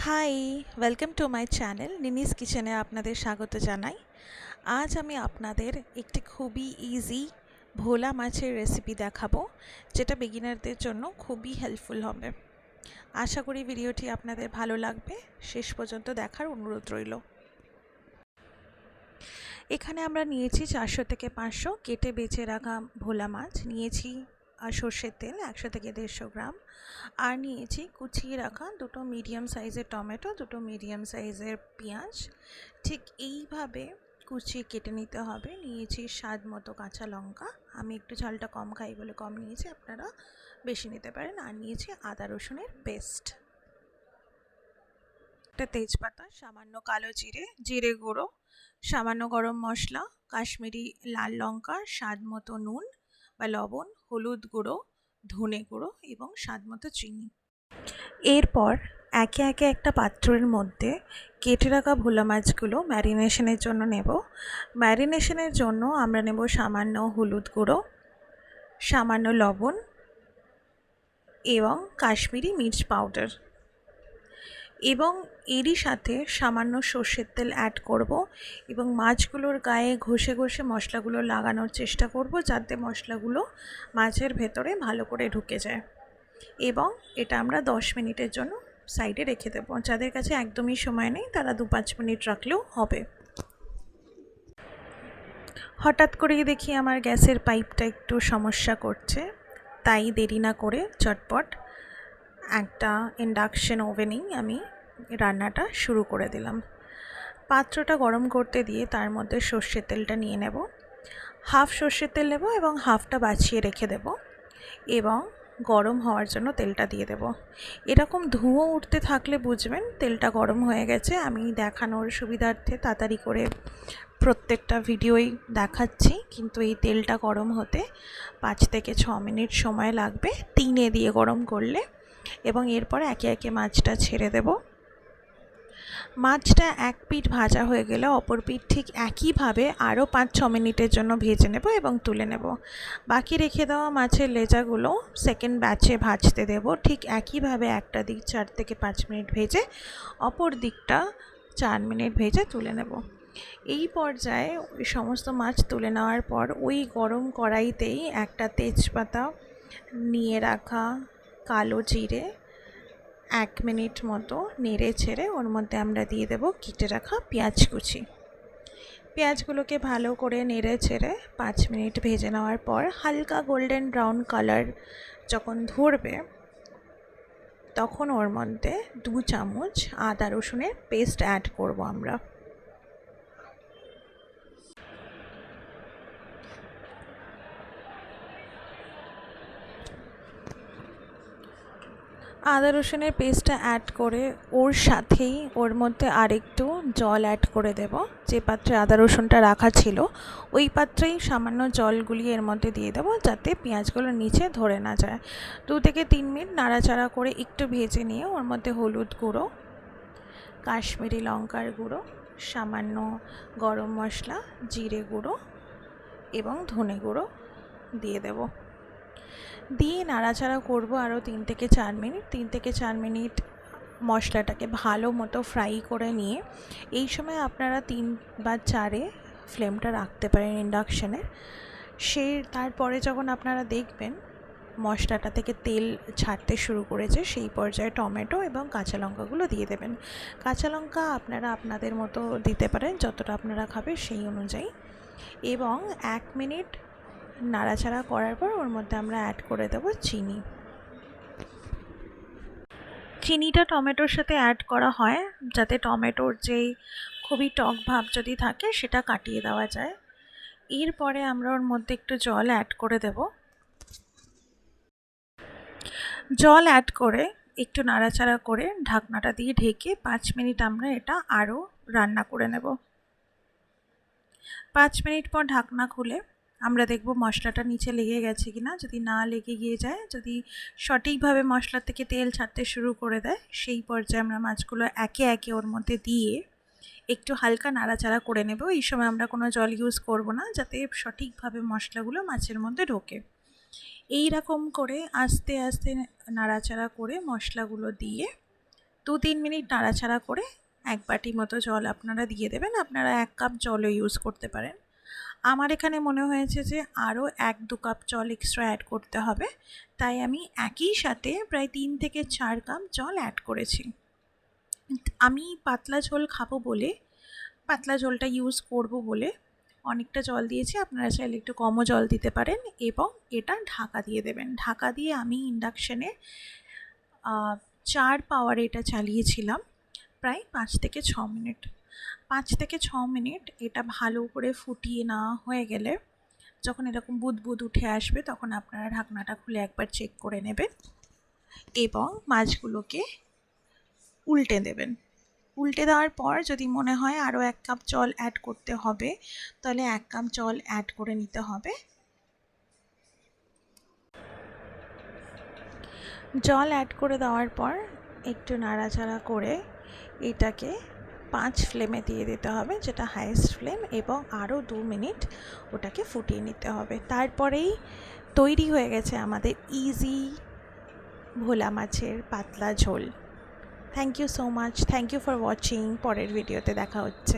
High, welcome to my channel Nini's কিচেনে আপনাদের স্বাগত জানাই। আজ আমি আপনাদের একটি খুবই ইজি ভোলা মাছের রেসিপি দেখাবো, যেটা বিগিনারদের জন্য খুবই হেল্পফুল হবে। আশা করি ভিডিওটি আপনাদের ভালো লাগবে, শেষ পর্যন্ত দেখার অনুরোধ রইল। এখানে আমরা নিয়েছি 400 থেকে 500 কেটে বেছে রাখা ভোলা মাছ, নিয়েছি সর্ষের তেল 100 থেকে 150 গ্রাম, আর নিয়েছি কুচিয়ে রাখা দুটো মিডিয়াম সাইজের টমেটো, দুটো মিডিয়াম সাইজের পেঁয়াজ। ঠিক এইভাবে কুচিয়ে কেটে নিতে হবে। নিয়েছি স্বাদ মতো কাঁচা লঙ্কা, আমি একটু ঝালটা কম খাই বলে কম নিয়েছি, আপনারা বেশি নিতে পারেন। আর নিয়েছি আদা রসুনের পেস্ট, একটা তেজপাতা, সামান্য কালো জিরে, জিরে গুঁড়ো, সামান্য গরম মশলা, কাশ্মীরি লাল লঙ্কা, স্বাদ মতো নুন বা লবণ, হলুদ গুঁড়ো, ধনে গুঁড়ো এবং স্বাদ মতো চিনি। এরপর একে একে একটা পাত্রের মধ্যে কেটে রাখা ভোলা মাছগুলো ম্যারিনেশনের জন্য নেব। ম্যারিনেশনের জন্য আমরা নেব সামান্য হলুদ গুঁড়ো, সামান্য লবণ এবং কাশ্মীরি মির্চ পাউডার, এবং এরই সাথে সামান্য সর্ষের তেল অ্যাড করব এবং মাছগুলোর গায়ে ঘষে ঘষে মশলাগুলো লাগানোর চেষ্টা করব, যাতে মশলাগুলো মাছের ভেতরে ভালো করে ঢুকে যায়। এবং এটা আমরা 10 মিনিটের জন্য সাইডে রেখে দেবো। যাদের কাছে একদমই সময় নেই তারা 2-5 মিনিট রাখলেও হবে। হঠাৎ করেই দেখি আমার গ্যাসের পাইপটা একটু সমস্যা করছে, তাই দেরি না করে চটপট একটা ইন্ডাকশন ওভেনেই আমি রান্নাটা শুরু করে দিলাম। পাত্রটা গরম করতে দিয়ে তার মধ্যে সর্ষের তেলটা নিয়ে নেব, হাফ সর্ষের তেল নেব এবং হাফটা বাছিয়ে রেখে দেব, এবং গরম হওয়ার জন্য তেলটা দিয়ে দেব। এরকম ধোঁয়া উঠতে থাকলে বুঝবেন তেলটা গরম হয়ে গেছে। আমি দেখানোর সুবিধার্থে তাড়াতাড়ি করে প্রত্যেকটা ভিডিওই দেখাচ্ছি, কিন্তু এই তেলটা গরম হতে 5 থেকে 6 মিনিট সময় লাগবে 3-এ দিয়ে গরম করলে। এবং এরপর একে একে মাছটা ছেড়ে দেব। মাছটা এক পিঠ ভাজা হয়ে গেলে অপর পিঠ ঠিক একইভাবে আরও 5-6 মিনিটের জন্য ভেজে নেব এবং তুলে নেব। বাকি রেখে দেওয়া মাছের লেজাগুলো সেকেন্ড ব্যাচে ভাজতে দেব। ঠিক একইভাবে একটা দিক 4 থেকে 5 মিনিট ভেজে অপর দিকটা 4 মিনিট ভেজে তুলে নেব। এই পর্যায়ে ওই সমস্ত মাছ তুলে নেওয়ার পর ওই গরম কড়াইতেই একটা তেজপাতা, নিয়ে রাখা কালো জিরে 1 মিনিট মতো নেড়ে ছেড়ে ওর মধ্যে আমরা দিয়ে দেব কেটে রাখা পেঁয়াজ কুচি। পেঁয়াজগুলোকে ভালো করে নেড়ে ছেড়ে 5 মিনিট ভেজে নেওয়ার পর হালকা গোল্ডেন ব্রাউন কালার যখন ধরবে, তখন ওর মধ্যে 2 চামচ আদা রসুনের পেস্ট অ্যাড করব আমরা। আদা রসুনের পেস্টটা অ্যাড করে ওর সাথেই ওর মধ্যে আরেকটু জল অ্যাড করে দেব। যে পাত্রে আদা রসুনটা রাখা ছিল ওই পাত্রেই সামান্য জল গুলিয়ে এর মধ্যে দিয়ে দেবো, যাতে পেঁয়াজগুলো নিচে ধরে না যায়। 2 থেকে 3 মিনিট নাড়াচাড়া করে একটু ভেজে নিয়ে ওর মধ্যে হলুদ গুঁড়ো, কাশ্মীরি লঙ্কার গুঁড়ো, সামান্য গরম মশলা, জিরে গুঁড়ো এবং ধনে গুঁড়ো দিয়ে দেব। দিয়ে নাড়াচাড়া করব আরও 3 থেকে 4 মিনিট। 3 থেকে 4 মিনিট মশলাটাকে ভালো মতো ফ্রাই করে নিয়ে এই সময় আপনারা 3 বা 4-এ ফ্লেমটা রাখতে পারেন ইন্ডাকশানে। তারপরে যখন আপনারা দেখবেন মশলাটা থেকে তেল ছাড়তে শুরু করেছে, সেই পর্যায়ে টমেটো এবং কাঁচা লঙ্কাগুলো দিয়ে দেবেন। কাঁচা লঙ্কা আপনারা আপনাদের মতো দিতে পারেন, যতটা আপনারা খাবে সেই অনুযায়ী। এবং 1 মিনিট নাড়াচাড়া করার পর ওর মধ্যে আমরা অ্যাড করে দেবো চিনি। চিনিটা টমেটোর সাথে অ্যাড করা হয় যাতে টমেটোর যেই খুবই টক ভাব যদি থাকে সেটা কাটিয়ে দেওয়া যায়। এরপরে আমরা ওর মধ্যে একটু জল অ্যাড করে দেব। জল অ্যাড করে একটু নাড়াচাড়া করে ঢাকনাটা দিয়ে ঢেকে 5 মিনিট আমরা এটা আরও রান্না করে নেব। 5 মিনিট পর ঢাকনা খুলে আমরা দেখব মশলাটা নিচে লেগে গেছে কিনা। যদি না লেগে গিয়ে যায়, যদি সঠিকভাবে মশলা থেকে তেল ছাড়তে শুরু করে দেয়, সেই পর্যায়ে আমরা মাছগুলো একে একে ওর মধ্যে দিয়ে একটু হালকা নাড়াচাড়া করে নেব। এই সময় আমরা কোনো জল ইউজ করব না, যাতে সঠিকভাবে মশলাগুলো মাছের মধ্যে ঢোকে। এই রকম করে আস্তে আস্তে নাড়াচাড়া করে মশলাগুলো দিয়ে 2-3 মিনিট নাড়াচাড়া করে 1 বাটি মতো জল আপনারা দিয়ে দেবেন। আপনারা 1 কাপ জলও ইউজ করতে পারেন। আমার এখানে মনে হয়েছে যে আরও 1-2 কাপ জল এক্সট্রা অ্যাড করতে হবে, তাই আমি একই সাথে প্রায় 3 থেকে 4 কাপ জল অ্যাড করেছি। আমি পাতলা ঝোল খাবো বলে, পাতলা ঝোলটা ইউজ করব বলে অনেকটা জল দিয়েছি। আপনারা চাইলে একটু কমও জল দিতে পারেন এবং এটা ঢাকা দিয়ে দেবেন। ঢাকা দিয়ে আমি ইন্ডাকশানে 4 পাওয়ারে এটা চালিয়েছিলাম প্রায় 5 থেকে 6 মিনিট। 5 থেকে 6 মিনিট এটা ভালো করে ফুটিয়ে নেওয়া হয়ে গেলে, যখন এরকম বুদবুদ উঠে আসবে, তখন আপনারা ঢাকনাটা খুলে একবার চেক করে নেবেন এবং মাছগুলোকে উল্টে দেবেন। উল্টে দেওয়ার পর যদি মনে হয় আরও 1 কাপ জল অ্যাড করতে হবে, তাহলে 1 কাপ জল অ্যাড করে নিতে হবে। জল অ্যাড করে দেওয়ার পর একটু নাড়াচাড়া করে এটাকে 5 ফ্লেমে দিয়ে দিতে হবে, যেটা হাইয়েস্ট ফ্লেম, এবং আরও 2 মিনিট ওটাকে ফুটিয়ে নিতে হবে। তারপরেই তৈরি হয়ে গেছে আমাদের ইজি ভোলা মাছের পাতলা ঝোল। Thank you so much, thank you for watching. পরের ভিডিওতে দেখা হচ্ছে।